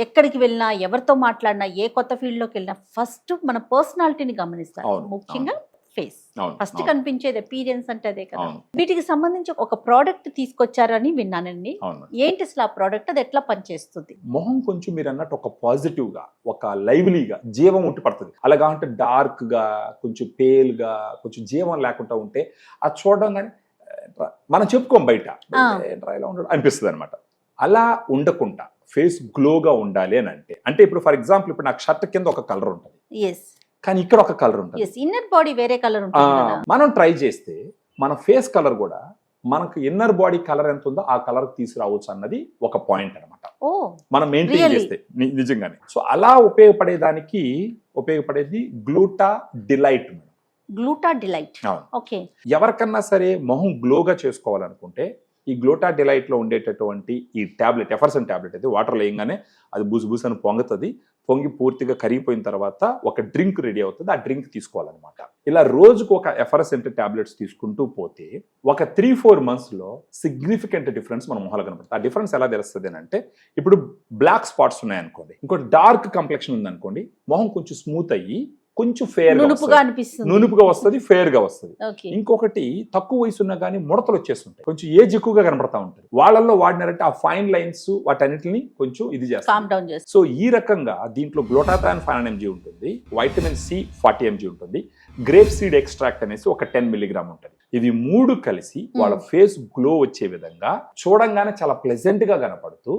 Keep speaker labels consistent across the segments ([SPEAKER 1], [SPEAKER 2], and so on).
[SPEAKER 1] ఎక్కడికి వెళ్ళినా ఎవరితో మాట్లాడినా ఏ కొత్త ఫీల్డ్ లోకి వెళ్ళినా ఫస్ట్ మన పర్సనాలిటీని గమనిస్తారు.
[SPEAKER 2] అవును,
[SPEAKER 1] ముఖ్యంగా ఫేస్
[SPEAKER 2] అవును,
[SPEAKER 1] ఫస్ట్
[SPEAKER 2] అవును.
[SPEAKER 1] కనిపించేది అపీరియన్స్ అంటే అదే కదా.
[SPEAKER 2] అవును.
[SPEAKER 1] వీటికి సంబంధించి ఒక ప్రోడక్ట్ తీసుకొచ్చారని విన్నానండి.
[SPEAKER 2] అవును.
[SPEAKER 1] ఏంటి అసలు ఆ ప్రోడక్ట్, అది ఎట్లా పనిచేస్తుంది?
[SPEAKER 2] మొహం కొంచెం మీరు అన్నట్టు ఒక పాజిటివ్ గా, ఒక లైవ్లీగా, జీవం ఉండి పడుతుంది. అలాగా అంటే డార్క్ గా, కొంచెం పేల్ గా, కొంచెం జీవం లేకుండా ఉంటే అది చూడగానే మనం చెప్పుకోం బయట ఏంట్రా ఇలా ఉండడు అనిపిస్తుంది అనమాట. అలా ఉండకుండా ఫేస్ గ్లోగా ఉండాలి అని అంటే ఇప్పుడు ఫర్ ఎగ్జాంపుల్ ఇప్పుడు నాకు షర్ట్ కింద ఒక కలర్ ఉంటుంది,
[SPEAKER 1] ఎస్
[SPEAKER 2] కానీ ఇక్కడ ఒక కలర్ ఉంటుంది.
[SPEAKER 1] ఎస్ ఇన్నర్ బాడీ వేరే కలర్ ఉంటుంది కదా.
[SPEAKER 2] మనం ట్రై చేస్తే మన ఫేస్ కలర్ కూడా మనకు ఇన్నర్ బాడీ కలర్ ఎంత ఉందో ఆ కలర్ తీసుకురావచ్చు అన్నది ఒక పాయింట్ అనమాట.
[SPEAKER 1] ఓ
[SPEAKER 2] మనం మెయింటైన్
[SPEAKER 1] Really?
[SPEAKER 2] చేస్తే నిజంగానే. సో అలా ఉపయోగపడేది గ్లూటా డిలైట్ మేడం.
[SPEAKER 1] గ్లూటా డిలైట్.
[SPEAKER 2] అవును.
[SPEAKER 1] ఓకే.
[SPEAKER 2] ఎవరికన్నా సరే మొహం గ్లోగా చేసుకోవాలనుకుంటే ఈ గ్లూటా డిలైట్ లో ఉండేటటువంటి ఈ టాబ్లెట్, ఎఫర్సన్ టాబ్లెట్ అయితే వాటర్ వేయంగానే అది బుసు అని పొంగుతుంది. పొంగి పూర్తిగా కరిగిపోయిన తర్వాత ఒక డ్రింక్ రెడీ అవుతుంది. ఆ డ్రింక్ తీసుకోవాలన్నమాట. ఇలా రోజుకు ఒక ఎఫర్సెంట్ టాబ్లెట్స్ తీసుకుంటూ పోతే ఒక 3-4 months లో సిగ్నిఫికెంట్ డిఫరెన్స్ మన మొహాలు కనపడుతుంది. ఆ డిఫరెన్స్ ఎలా తెలుస్తుంది అని అంటే, ఇప్పుడు బ్లాక్ స్పాట్స్ ఉన్నాయనుకోండి, ఇంకోటి డార్క్ కంప్లెక్షన్ ఉందనుకోండి, మొహం కొంచెం స్మూత్ అయ్యి కొంచెం ఫేర్
[SPEAKER 1] నునుపుగా అనిపిస్తుంది.
[SPEAKER 2] నునుపుగా వస్తుంది, ఫేర్ గా వస్తుంది.
[SPEAKER 1] ఓకే.
[SPEAKER 2] ఇంకొకటి తక్కువ వయసు ఉన్నా కానీ ముడతలు వచ్చేస్తుంటాయి, కొంచెం ఏజ్ ఎక్కువగా కనపడతా ఉంటుంది. వాళ్ళల్లో వాడినారంటే ఆ ఫైన్ లైన్స్ వాటన్నిటిని కొంచెం ఇది
[SPEAKER 1] కామ్
[SPEAKER 2] చేస్తారు.
[SPEAKER 1] డౌన్ చేస్తుంది.
[SPEAKER 2] సో ఈ రకంగా దీంట్లో గ్లూటాథియాన్ 500 mg ఉంటుంది, వైటమిన్ సి 40 mg ఉంటుంది, గ్రేప్ సీడ్ ఎక్స్ట్రాక్ట్ అనేసి ఒక 10 mg ఉంటుంది. ఇవి 3 కలిసి వాళ్ళ ఫేస్ గ్లో వచ్చే విధంగా చూడంగానే చాలా ప్లెజెంట్ గా కనపడుతూ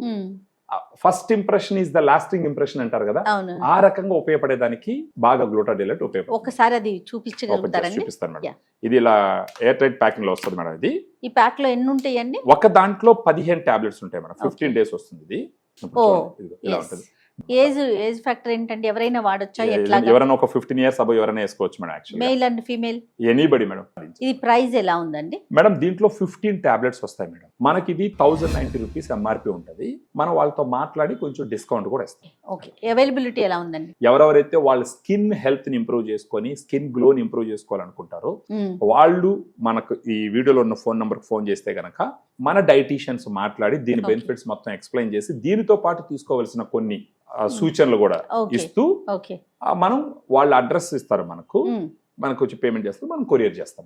[SPEAKER 2] first impression is the lasting impression అంటారు కదా,
[SPEAKER 1] అవును.
[SPEAKER 2] ఆ రకంగా ఉపయోగపడేదానికి బాగా గ్లూటా డిలైట్ ఉపయోగపడుతుంది.
[SPEAKER 1] ఒకసారి అది చూపించగలుగుతారండి?
[SPEAKER 2] చూపిస్తాను మేడం.
[SPEAKER 1] Yeah.
[SPEAKER 2] ఇది ఇలా ఎయిర్ టైట్ ప్యాకింగ్ లో వస్తుంది మేడం. ఇది
[SPEAKER 1] ఈ ప్యాక్ లో ఎన్ని ఉంటాయండి?
[SPEAKER 2] ఒక దాంట్లో 15 టాబ్లెట్స్ ఉంటాయి మేడం. 15 days వస్తుంది ఇది. ఇప్పుడు
[SPEAKER 1] ఓ,
[SPEAKER 2] చూడండి, ఇదిగో ఇలా
[SPEAKER 1] yes.
[SPEAKER 2] ఉంటుంది.
[SPEAKER 1] ఏజ్ ఫ్యాక్టర్ ఏంటంటే ఎవరైనా వాడొచ్చా? ఎట్లా?
[SPEAKER 2] ఎవరైనా ఒక 15 years అబౌవ్ ఎవరైనా వేసుకోవచ్చు madam. Actually
[SPEAKER 1] male and female
[SPEAKER 2] anybody madam.
[SPEAKER 1] ఇది ప్రైస్ ఎలా ఉందండి
[SPEAKER 2] మేడం దీంట్లో 15 టాబ్లెట్స్ వస్తాయి మేడం. మనకి ఇది 1090 రూపీస్ ఎంఆర్పి ఉంటుంది. మనం వాళ్ళతో మాట్లాడి కొంచెం డిస్కౌంట్ కూడా ఇస్తాం.
[SPEAKER 1] ఓకే. అవైలబిలిటీ ఎలా ఉందండి?
[SPEAKER 2] ఎవరెవరైతే వాళ్ళ స్కిన్ హెల్త్ ని ఇంప్రూవ్ చేసుకొని స్కిన్ గ్లోని ఇంప్రూవ్ చేసుకోవాలనుకుంటారో వాళ్ళు మనకు ఈ వీడియోలో ఉన్న ఫోన్ నంబర్ ఫోన్ చేస్తే గనక మన డైటీషియన్స్ మాట్లాడి దీని
[SPEAKER 1] Okay.
[SPEAKER 2] బెనిఫిట్స్ మొత్తం ఎక్స్ప్లెయిన్ చేసి దీనితో పాటు తీసుకోవాల్సిన కొన్ని సూచనలు కూడా
[SPEAKER 1] Okay.
[SPEAKER 2] ఇస్తూ
[SPEAKER 1] ఓకే.
[SPEAKER 2] మనం వాళ్ళ అడ్రస్ ఇస్తారు మనకు, మనకు వచ్చి పేమెంట్ చేస్తారు, మనం కొరియర్ చేస్తాం.